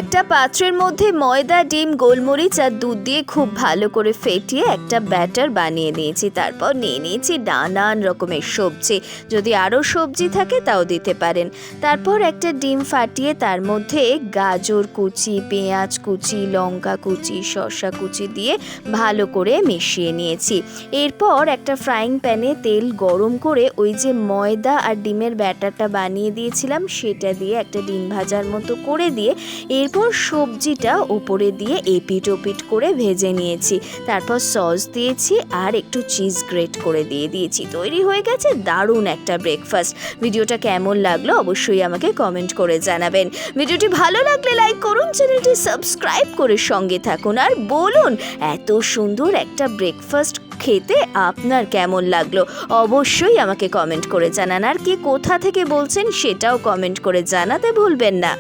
একটা পাত্রের মধ্যে ময়দা, ডিম, গোলমরিচ আর দুধ দিয়ে খুব ভালো করে ফেটিয়ে একটা ব্যাটার বানিয়ে নিয়েছি। তারপর নিয়ে নিয়েছি নানান রকমের সবজি, যদি আরও সবজি থাকে তাও দিতে পারেন। তারপর একটা ডিম ফাটিয়ে তার মধ্যে গাজর কুচি, পেঁয়াজ কুচি, লঙ্কা কুচি, শসা কুচি দিয়ে ভালো করে মিশিয়ে নিয়েছি। এরপর একটা ফ্রাইং প্যানে তেল গরম করে ওই যে ময়দা আর ডিমের ব্যাটারটা বানিয়ে দিয়েছিলাম সেটা দিয়ে একটা ডিম ভাজার মতো করে দিয়ে এরপর সবজিটা ওপরে দিয়ে এপিট ওপিট করে ভেজে নিয়েছি। তারপর সস দিয়েছি আর একটু চিজ গ্রেট করে দিয়ে দিয়েছি। তৈরি হয়ে গেছে দারুণ একটা ব্রেকফাস্ট। ভিডিওটা কেমন লাগলো অবশ্যই আমাকে কমেন্ট করে জানাবেন। ভিডিওটি ভালো লাগলে লাইক করুন, চ্যানেলটি সাবস্ক্রাইব করে সঙ্গে থাকুন আর বলুন এত সুন্দর একটা ব্রেকফাস্ট খেতে আপনার কেমন লাগলো অবশ্যই আমাকে কমেন্ট করে জানান। আর কে কোথা থেকে বলছেন সেটাও কমেন্ট করে জানাতে ভুলবেন না।